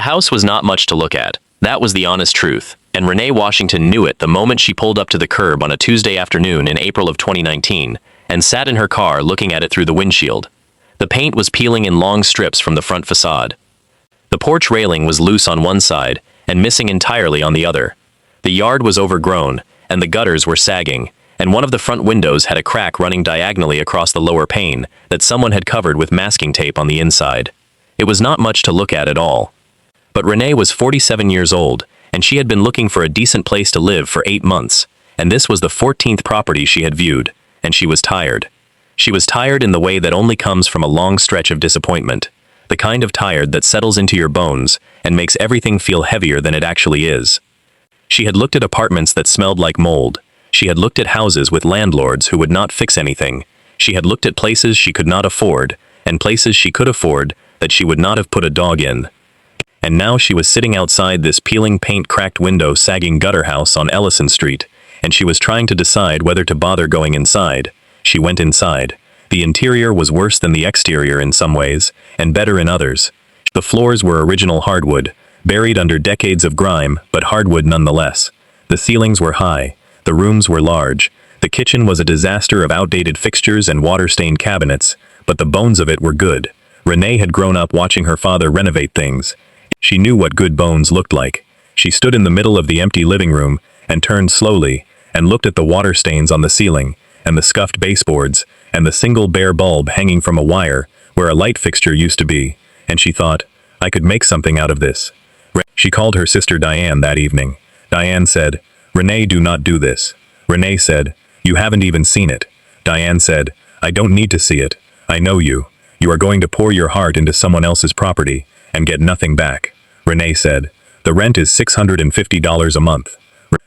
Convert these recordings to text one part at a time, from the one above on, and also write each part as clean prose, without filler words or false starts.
house was not much to look at. That was the honest truth, and Renee Washington knew it the moment she pulled up to the curb on a Tuesday afternoon in April of 2019 and sat in her car looking at it through the windshield. The paint was peeling in long strips from the front facade. The porch railing was loose on one side and missing entirely on the other. The yard was overgrown, and the gutters were sagging, and one of the front windows had a crack running diagonally across the lower pane that someone had covered with masking tape on the inside. It was not much to look at all. But Renee was 47 years old, and she had been looking for a decent place to live for 8 months, and this was the 14th property she had viewed, and she was tired. She was tired in the way that only comes from a long stretch of disappointment, the kind of tired that settles into your bones and makes everything feel heavier than it actually is. She had looked at apartments that smelled like mold. She had looked at houses with landlords who would not fix anything. She had looked at places she could not afford, and places she could afford that she would not have put a dog in. And now she was sitting outside this peeling paint cracked window sagging gutter house on Ellison Street, and she was trying to decide whether to bother going inside. She went inside. The interior was worse than the exterior in some ways, and better in others. The floors were original hardwood, buried under decades of grime, but hardwood nonetheless. The ceilings were high. The rooms were large. The kitchen was a disaster of outdated fixtures and water-stained cabinets, but the bones of it were good. Renee had grown up watching her father renovate things. She knew what good bones looked like. She stood in the middle of the empty living room and turned slowly and looked at the water stains on the ceiling and the scuffed baseboards and the single bare bulb hanging from a wire where a light fixture used to be, and she thought, I could make something out of this. She called her sister Diane that evening. Diane said, Renee, do not do this. Renee said, you haven't even seen it. Diane said, I don't need to see it. I know you. You are going to pour your heart into someone else's property and get nothing back. Renee said, the rent is $650 a month.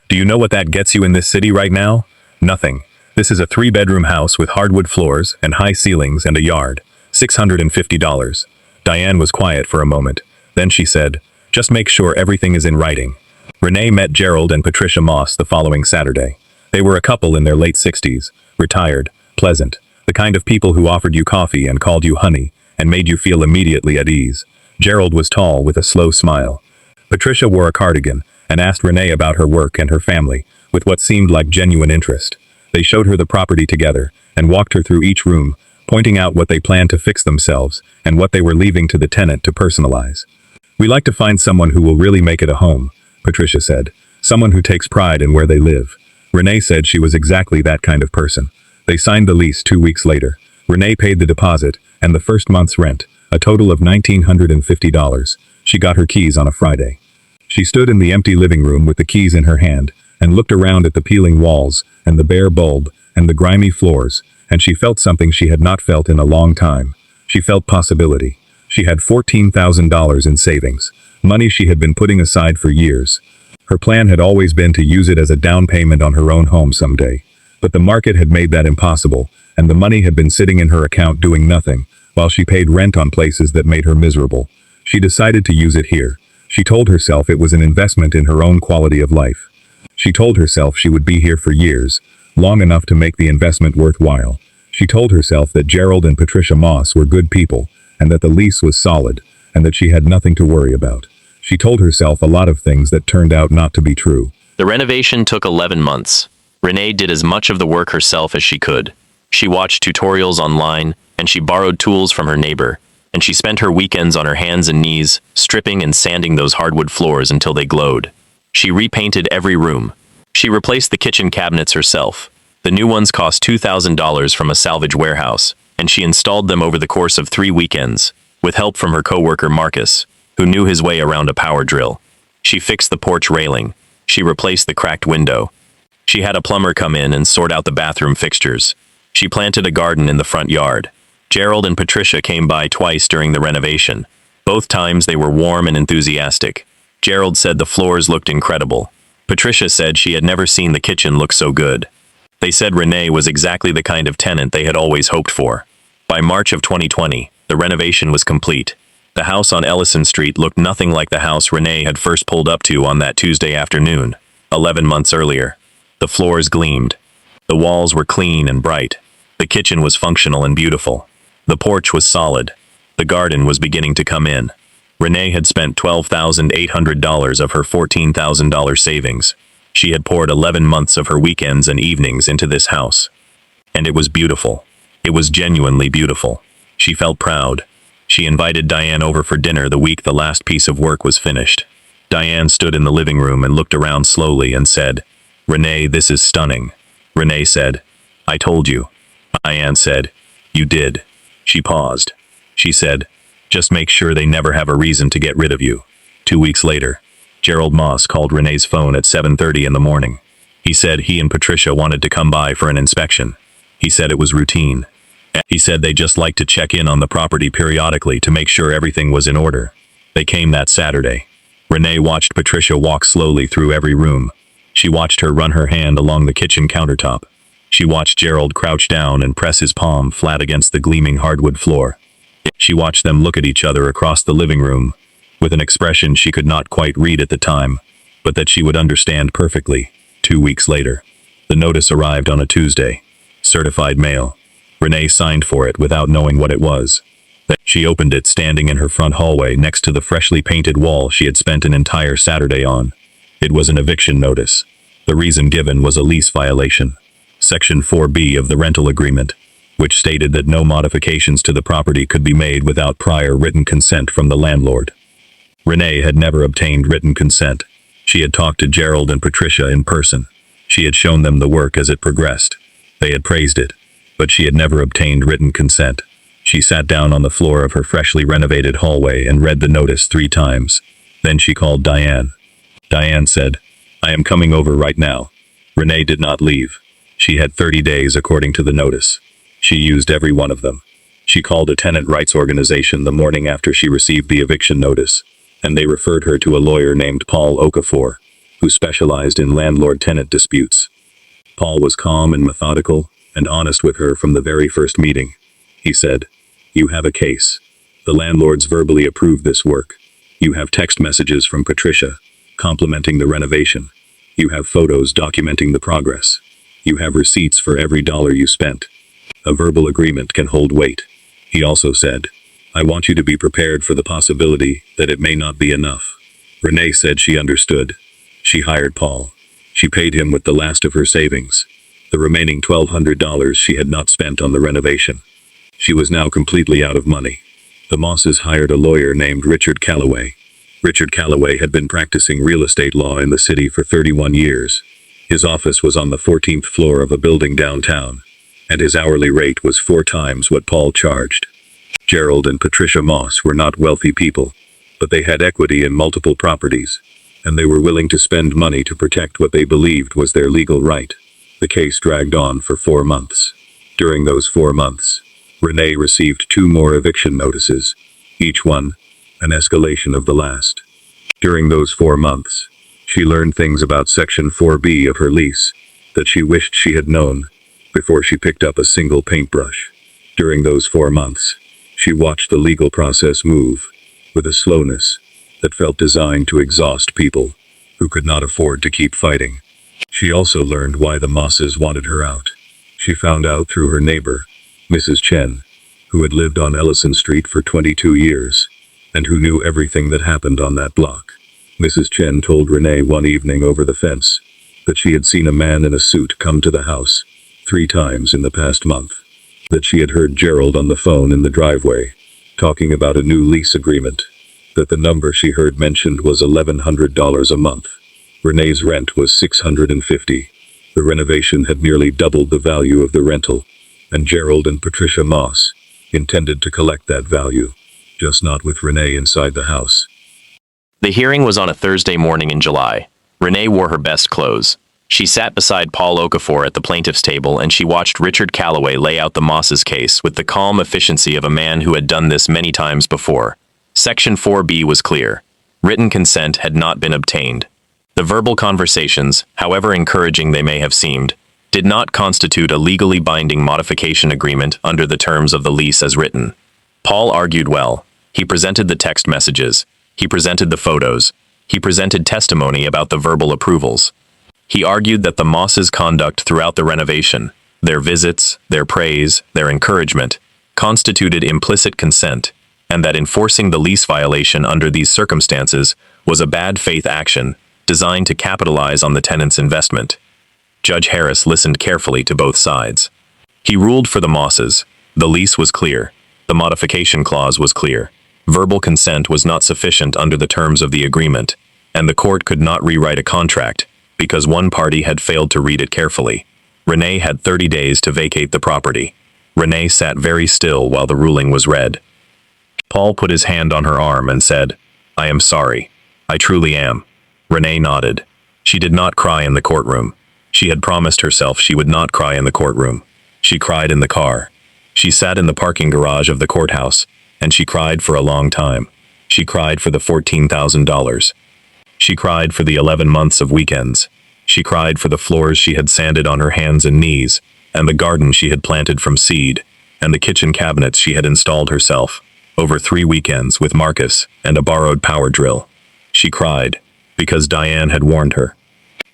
Do you know what that gets you in this city right now? Nothing. This is a 3-bedroom house with hardwood floors and high ceilings and a yard. $650. Diane was quiet for a moment. Then she said, just make sure everything is in writing. Renee met Gerald and Patricia Moss the following Saturday. They were a couple in their late 60s, retired, pleasant, the kind of people who offered you coffee and called you honey and made you feel immediately at ease. Gerald was tall with a slow smile. Patricia wore a cardigan and asked Renee about her work and her family with what seemed like genuine interest. They showed her the property together and walked her through each room, pointing out what they planned to fix themselves and what they were leaving to the tenant to personalize. We like to find someone who will really make it a home, Patricia said. Someone who takes pride in where they live. Renee said she was exactly that kind of person. They signed the lease 2 weeks later. Renee paid the deposit and the first month's rent, a total of $1,950. She got her keys on a Friday. She stood in the empty living room with the keys in her hand and looked around at the peeling walls and the bare bulb and the grimy floors, and she felt something she had not felt in a long time. She felt possibility. She had $14,000 in savings, money she had been putting aside for years. Her plan had always been to use it as a down payment on her own home someday. But the market had made that impossible, and the money had been sitting in her account doing nothing, while she paid rent on places that made her miserable. She decided to use it here. She told herself it was an investment in her own quality of life. She told herself she would be here for years, long enough to make the investment worthwhile. She told herself that Gerald and Patricia Moss were good people, and that the lease was solid, and that she had nothing to worry about. She told herself a lot of things that turned out not to be true. The renovation took 11 months. Renee did as much of the work herself as she could. She watched tutorials online, and she borrowed tools from her neighbor, and she spent her weekends on her hands and knees, stripping and sanding those hardwood floors until they glowed. She repainted every room. She replaced the kitchen cabinets herself. The new ones cost $2,000 from a salvage warehouse, and she installed them over the course of 3 weekends, with help from her coworker Marcus, who knew his way around a power drill. She fixed the porch railing. She replaced the cracked window. She had a plumber come in and sort out the bathroom fixtures. She planted a garden in the front yard. Gerald and Patricia came by twice during the renovation. Both times they were warm and enthusiastic. Gerald said the floors looked incredible. Patricia said she had never seen the kitchen look so good. They said Renee was exactly the kind of tenant they had always hoped for. By March of 2020, the renovation was complete. The house on Ellison Street looked nothing like the house Renee had first pulled up to on that Tuesday afternoon, 11 months earlier. The floors gleamed. The walls were clean and bright. The kitchen was functional and beautiful. The porch was solid. The garden was beginning to come in. Renee had spent $12,800 of her $14,000 savings. She had poured 11 months of her weekends and evenings into this house. And it was beautiful. It was genuinely beautiful. She felt proud. She invited Diane over for dinner the week the last piece of work was finished. Diane stood in the living room and looked around slowly and said, "Renee, this is stunning." Renee said, "I told you." Diane said, "You did." She paused. She said, "Just make sure they never have a reason to get rid of you." 2 weeks later, Gerald Moss called Renee's phone at 7:30 in the morning. He said he and Patricia wanted to come by for an inspection. He said it was routine. He said they just like to check in on the property periodically to make sure everything was in order. They came that Saturday. Renee watched Patricia walk slowly through every room. She watched her run her hand along the kitchen countertop. She watched Gerald crouch down and press his palm flat against the gleaming hardwood floor. She watched them look at each other across the living room, with an expression she could not quite read at the time, but that she would understand perfectly. 2 weeks later, the notice arrived on a Tuesday. Certified mail. Renee signed for it without knowing what it was. She opened it standing in her front hallway next to the freshly painted wall she had spent an entire Saturday on. It was an eviction notice. The reason given was a lease violation. Section 4B of the rental agreement, which stated that no modifications to the property could be made without prior written consent from the landlord. Renee had never obtained written consent. She had talked to Gerald and Patricia in person. She had shown them the work as it progressed. They had praised it, but she had never obtained written consent. She sat down on the floor of her freshly renovated hallway and read the notice 3 times. Then she called Diane. Diane said, "I am coming over right now." Renee did not leave. She had 30 days according to the notice. She used every one of them. She called a tenant rights organization the morning after she received the eviction notice, and they referred her to a lawyer named Paul Okafor, who specialized in landlord-tenant disputes. Paul was calm and methodical and honest with her from the very first meeting. He said, "You have a case. The landlords verbally approved this work. You have text messages from Patricia, complimenting the renovation. You have photos documenting the progress. You have receipts for every dollar you spent. A verbal agreement can hold weight." He also said, "I want you to be prepared for the possibility that it may not be enough." Renee said she understood. She hired Paul. She paid him with the last of her savings, the remaining $1,200 she had not spent on the renovation. She was now completely out of money. The Mosses hired a lawyer named Richard Calloway. Richard Calloway had been practicing real estate law in the city for 31 years. His office was on the 14th floor of a building downtown, and his hourly rate was 4 times what Paul charged. Gerald and Patricia Moss were not wealthy people, but they had equity in multiple properties, and they were willing to spend money to protect what they believed was their legal right. The case dragged on for 4 months. During those 4 months, Renee received 2 more eviction notices, each one an escalation of the last. During those 4 months, she learned things about Section 4B of her lease that she wished she had known before she picked up a single paintbrush. During those 4 months, she watched the legal process move with a slowness that felt designed to exhaust people who could not afford to keep fighting. She also learned why the Mosses wanted her out. She found out through her neighbor, Mrs. Chen, who had lived on Ellison Street for 22 years, and who knew everything that happened on that block. Mrs. Chen told Renee one evening over the fence that she had seen a man in a suit come to the house 3 times in the past month, that she had heard Gerald on the phone in the driveway, talking about a new lease agreement, that the number she heard mentioned was $1,100 a month. Renee's rent was $650. The renovation had nearly doubled the value of the rental, and Gerald and Patricia Moss intended to collect that value, just not with Renee inside the house. The hearing was on a Thursday morning in July. Renee wore her best clothes. She sat beside Paul Okafor at the plaintiff's table, and she watched Richard Calloway lay out the Mosses case with the calm efficiency of a man who had done this many times before. Section 4B was clear. Written consent had not been obtained. The verbal conversations, however encouraging they may have seemed, did not constitute a legally binding modification agreement under the terms of the lease as written. Paul argued well. He presented the text messages. He presented the photos. He presented testimony about the verbal approvals. He argued that the Mosses' conduct throughout the renovation, their visits, their praise, their encouragement, constituted implicit consent, and that enforcing the lease violation under these circumstances was a bad faith action designed to capitalize on the tenant's investment. Judge Harris listened carefully to both sides. He ruled for the Mosses. The lease was clear. The modification clause was clear. Verbal consent was not sufficient under the terms of the agreement, and the court could not rewrite a contract because one party had failed to read it carefully. Renee had 30 days to vacate the property. Renee sat very still while the ruling was read. Paul put his hand on her arm and said, "I am sorry. I truly am." Renee nodded. She did not cry in the courtroom. She had promised herself she would not cry in the courtroom. She cried in the car. She sat in the parking garage of the courthouse, and she cried for a long time. She cried for the $14,000. She cried for the 11 months of weekends. She cried for the floors she had sanded on her hands and knees, and the garden she had planted from seed, and the kitchen cabinets she had installed herself, over 3 weekends with Marcus and a borrowed power drill. She cried because Diane had warned her.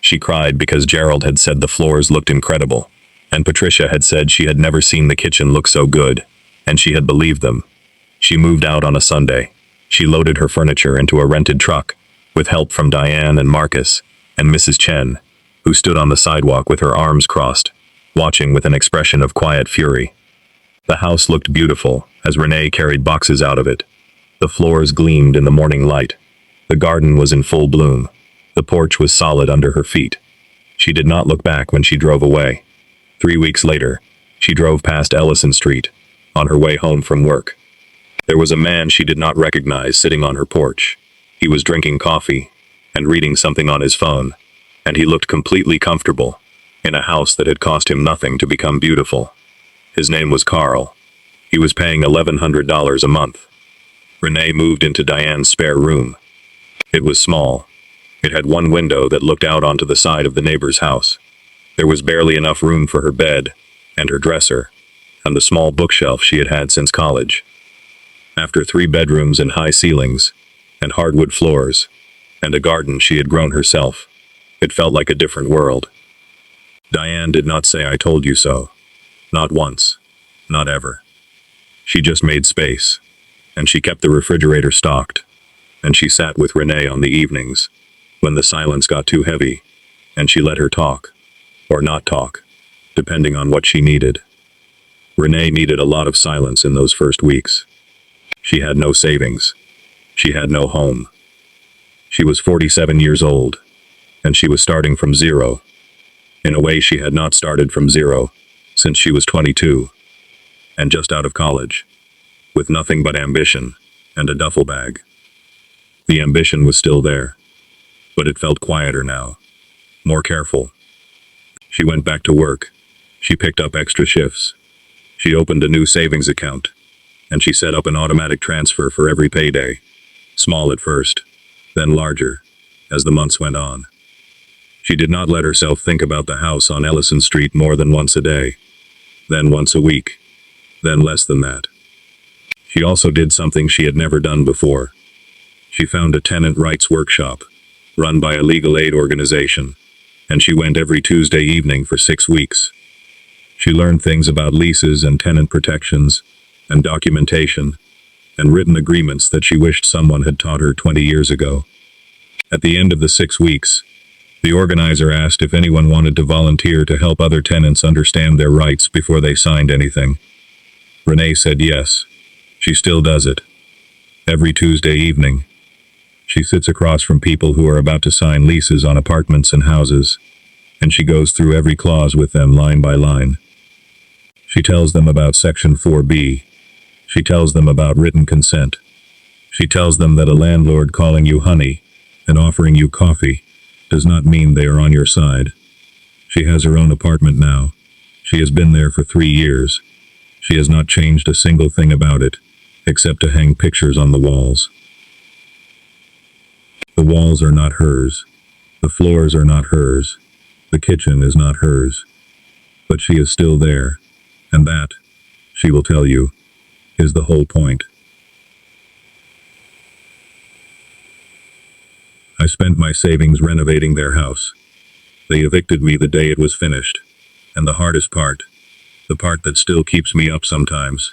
She cried because Gerald had said the floors looked incredible, and Patricia had said she had never seen the kitchen look so good, and she had believed them. She moved out on a Sunday. She loaded her furniture into a rented truck, with help from Diane and Marcus, and Mrs. Chen, who stood on the sidewalk with her arms crossed, watching with an expression of quiet fury. The house looked beautiful as Renee carried boxes out of it. The floors gleamed in the morning light. The garden was in full bloom. The porch was solid under her feet. She did not look back when she drove away. 3 weeks later, she drove past Ellison Street, on her way home from work. There was a man she did not recognize sitting on her porch. He was drinking coffee and reading something on his phone, and he looked completely comfortable in a house that had cost him nothing to become beautiful. His name was Carl. He was paying $1,100 a month. Renee moved into Diane's spare room. It was small. It had one window that looked out onto the side of the neighbor's house. There was barely enough room for her bed and her dresser and the small bookshelf she had had since college. After 3 bedrooms and high ceilings and hardwood floors and a garden she had grown herself, it felt like a different world. Diane did not say "I told you so." Not once. Not ever. She just made space, and she kept the refrigerator stocked, and she sat with Renee on the evenings when the silence got too heavy, and she let her talk, or not talk, depending on what she needed. Renee needed a lot of silence in those first weeks. She had no savings. She had no home. She was 47 years old, and she was starting from zero. In a way, she had not started from zero since she was 22, and just out of college, with nothing but ambition and a duffel bag. The ambition was still there, but it felt quieter now, more careful. She went back to work. She picked up extra shifts. She opened a new savings account, and she set up an automatic transfer for every payday, small at first, then larger, as the months went on. She did not let herself think about the house on Ellison Street more than once a day, then once a week, then less than that. She also did something she had never done before. She found a tenant rights workshop, run by a legal aid organization, and she went every Tuesday evening for 6 weeks. She learned things about leases and tenant protections, and documentation, and written agreements that she wished someone had taught her 20 years ago. At the end of the 6 weeks, the organizer asked if anyone wanted to volunteer to help other tenants understand their rights before they signed anything. Renee said yes. She still does it. Every Tuesday evening, she sits across from people who are about to sign leases on apartments and houses, and she goes through every clause with them line by line. She tells them about Section 4B. She tells them about written consent. She tells them that a landlord calling you honey and offering you coffee does not mean they are on your side. She has her own apartment now. She has been there for 3 years. She has not changed a single thing about it, except to hang pictures on the walls. The walls are not hers. The floors are not hers. The kitchen is not hers. But she is still there, and that, she will tell you, is the whole point. I spent my savings renovating their house. They evicted me the day it was finished. And the hardest part, the part that still keeps me up sometimes,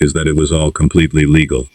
is that it was all completely legal.